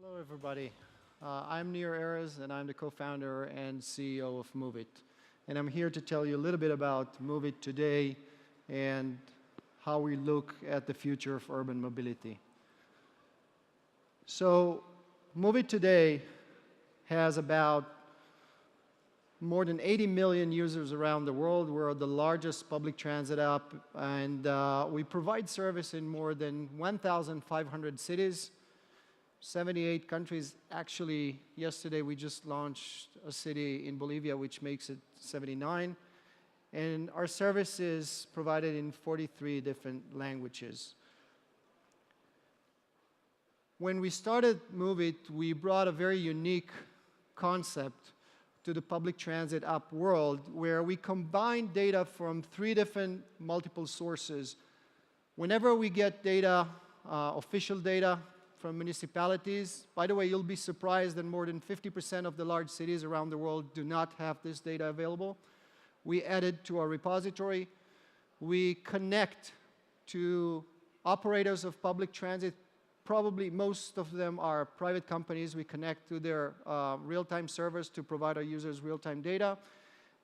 Hello, everybody. I'm Nir Erez, and I'm the co-founder and CEO of Moovit. And I'm here to tell you a little bit about Moovit today and how we look at the future of urban mobility. So, Moovit today has about more than 80 million users around the world. We're the largest public transit app, and we provide service in more than 1,500 cities. 78 countries. Actually, yesterday we just launched a city in Bolivia, which makes it 79. And our service is provided in 43 different languages. When we started Moovit, we brought a very unique concept to the public transit app world, where we combine data from 3 different multiple sources. Whenever we get data, official data, from municipalities. By the way, you'll be surprised that more than 50% of the large cities around the world do not have this data available. We add it to our repository. We connect to operators of public transit. Probably most of them are private companies. We connect to their real-time servers to provide our users real-time data.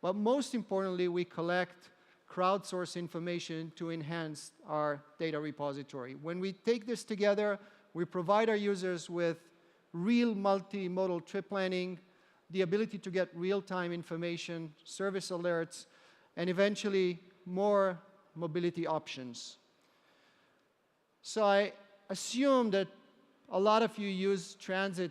But most importantly, we collect crowdsourced information to enhance our data repository. When we take this together, we provide our users with real multimodal trip planning, the ability to get real-time information, service alerts, and eventually more mobility options. So I assume that a lot of you use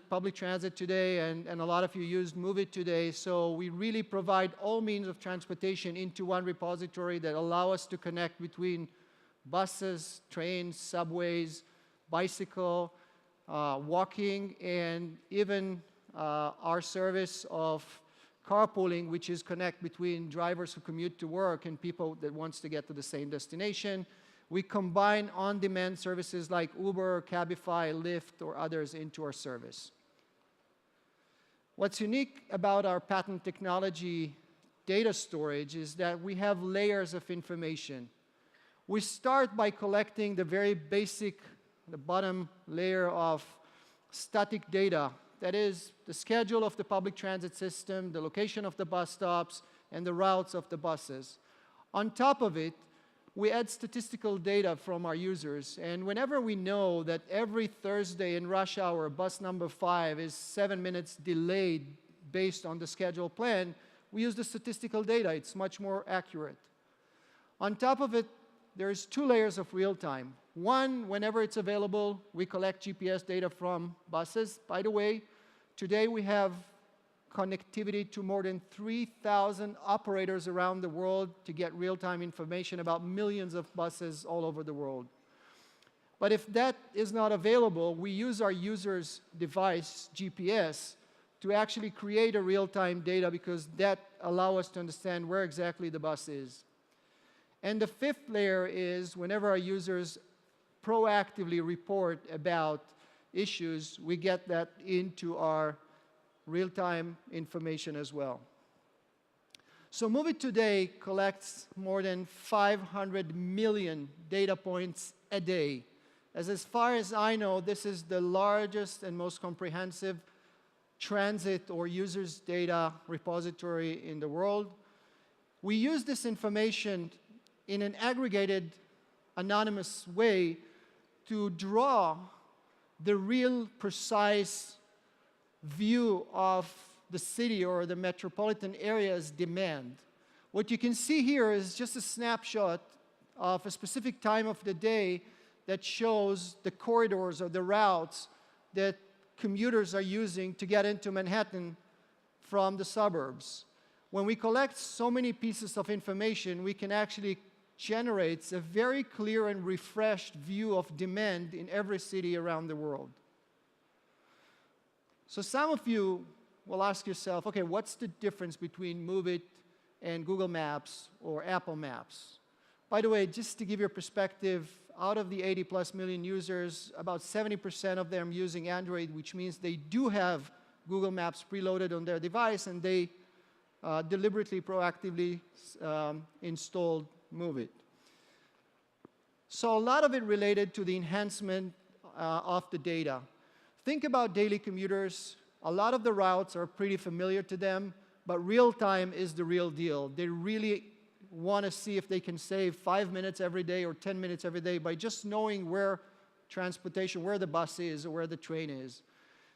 public transit today, and a lot of you use Moovit today, so we really provide all means of transportation into one repository that allow us to connect between buses, trains, subways, bicycle, walking, and even our service of carpooling, which is connect between drivers who commute to work and people that wants to get to the same destination. We combine on-demand services like Uber, Cabify, Lyft, or others into our service. What's unique about our patent technology data storage is that we have layers of information. We start by collecting the very basic, the bottom layer of static data. That is the schedule of the public transit system, the location of the bus stops, and the routes of the buses. On top of it, we add statistical data from our users. And whenever we know that every Thursday in rush hour, bus number 5 is 7 minutes delayed based on the schedule plan, we use the statistical data. It's much more accurate. On top of it, there's 2 layers of real time. One, whenever it's available, we collect GPS data from buses. By the way, today we have connectivity to more than 3,000 operators around the world to get real-time information about millions of buses all over the world. But if that is not available, we use our user's device, GPS, to actually create a real-time data, because that allows us to understand where exactly the bus is. And the 5th layer is whenever our users proactively report about issues, we get that into our real-time information as well. So Moovit today collects more than 500 million data points a day. As far as I know, this is the largest and most comprehensive transit or users data repository in the world. We use this information in an aggregated, anonymous way to draw the real precise view of the city or the metropolitan area's demand. What you can see here is just a snapshot of a specific time of the day that shows the corridors or the routes that commuters are using to get into Manhattan from the suburbs. When we collect so many pieces of information, we can actually generate a very clear and refreshed view of demand in every city around the world. So some of you will ask yourself, okay, what's the difference between Moovit and Google Maps or Apple Maps? By the way, just to give you a perspective, out of the 80+ million users, about 70% of them using Android, which means they do have Google Maps preloaded on their device, and they deliberately, proactively installed Moovit. So a lot of it related to the enhancement of the data. think about daily commuters. A lot of the routes are pretty familiar to them, but real time is the real deal. They really want to see if they can save 5 minutes every day or 10 minutes every day by just knowing where transportation, where the bus is or where the train is.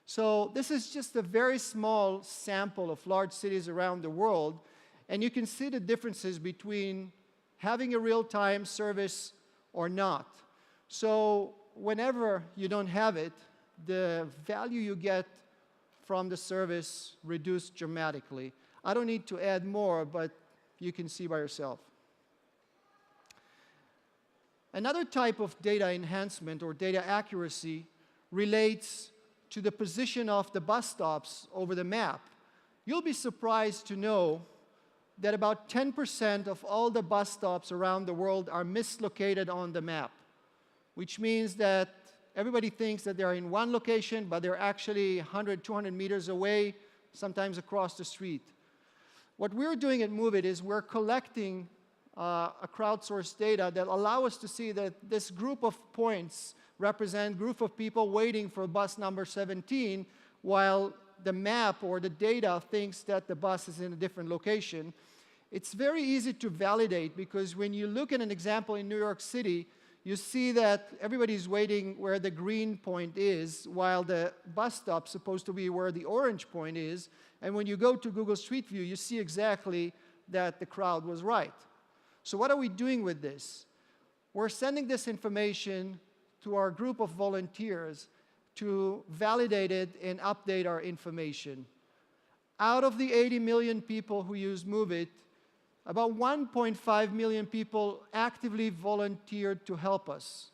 So this is just a very small sample of large cities around the world, and you can see the differences between having a real-time service or not. So whenever you don't have it, the value you get from the service reduced dramatically. I don't need to add more, but you can see by yourself. Another type of data enhancement or data accuracy relates to the position of the bus stops over the map. You'll be surprised to know that about 10% of all the bus stops around the world are mislocated on the map, which means that everybody thinks that they're in one location, but they're actually 100, 200 meters away, sometimes across the street. What we're doing at Moovit is we're collecting a crowdsourced data that allow us to see that this group of points represent a group of people waiting for bus number 17, while the map or the data thinks that the bus is in a different location. It's very easy to validate because when you look at an example in New York City, you see that everybody's waiting where the green point is, while the bus stop's supposed to be where the orange point is. And when you go to Google Street View, you see exactly that the crowd was right. So what are we doing with this? We're sending this information to our group of volunteers to validate it and update our information. Out of the 80 million people who use Moovit, about 1.5 million people actively volunteered to help us.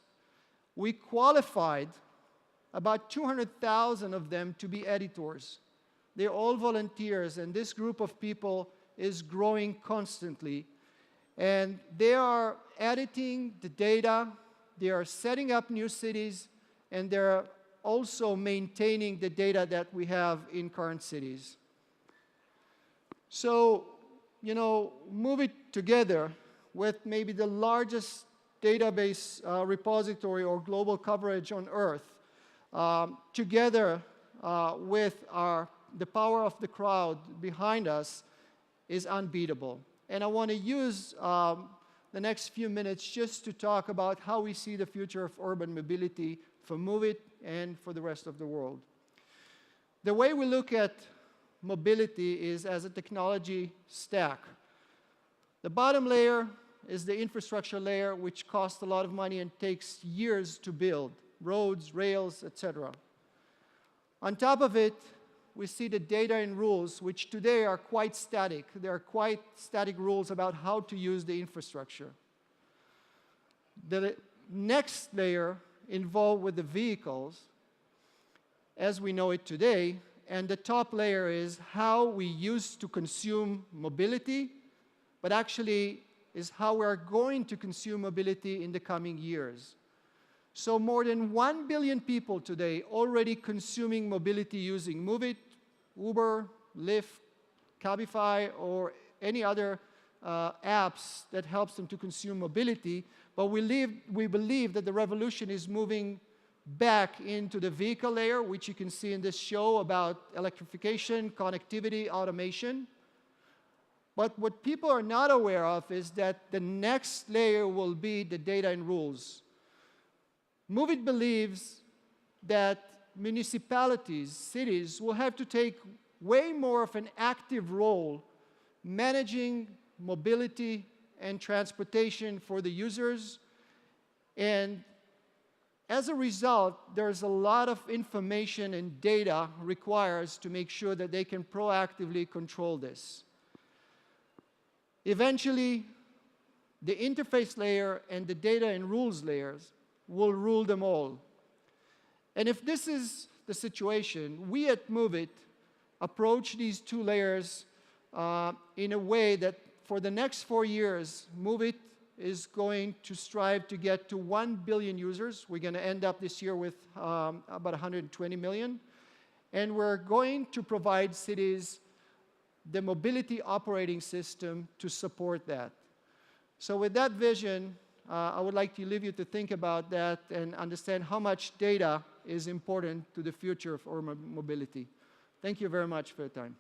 We qualified about 200,000 of them to be editors. They're all volunteers, and this group of people is growing constantly. And they are editing the data, they are setting up new cities, and they're also maintaining the data that we have in current cities. So, you know, Moovit together with maybe the largest database repository or global coverage on Earth, together with the power of the crowd behind us, is unbeatable. And I want to use the next few minutes just to talk about how we see the future of urban mobility for Moovit and for the rest of the world. The way we look at mobility is as a technology stack. The bottom layer is the infrastructure layer, which costs a lot of money and takes years to build, roads, rails, etc. On top of it, we see the data and rules, which today are quite static. There are quite static rules about how to use the infrastructure. The next layer involved with the vehicles, as we know it today, and the top layer is how we used to consume mobility, but actually is how we're going to consume mobility in the coming years. So more than 1 billion people today already consuming mobility using Moovit, Uber, Lyft, Cabify, or any other apps that helps them to consume mobility, but we believe that the revolution is moving back into the vehicle layer, which you can see in this show about electrification, connectivity, automation. But what people are not aware of is that the next layer will be the data and rules. Moovit believes that municipalities, cities, will have to take way more of an active role managing mobility and transportation for the users. And as a result, there's a lot of information and data required to make sure that they can proactively control this. Eventually, the interface layer and the data and rules layers will rule them all. And if this is the situation, we at Moovit approach these two layers in a way that for the next 4 years, Moovit is going to strive to get to 1 billion users. We're going to end up this year with about 120 million. And we're going to provide cities the mobility operating system to support that. So with that vision, I would like to leave you to think about that and understand how much data is important to the future of urban mobility. Thank you very much for your time.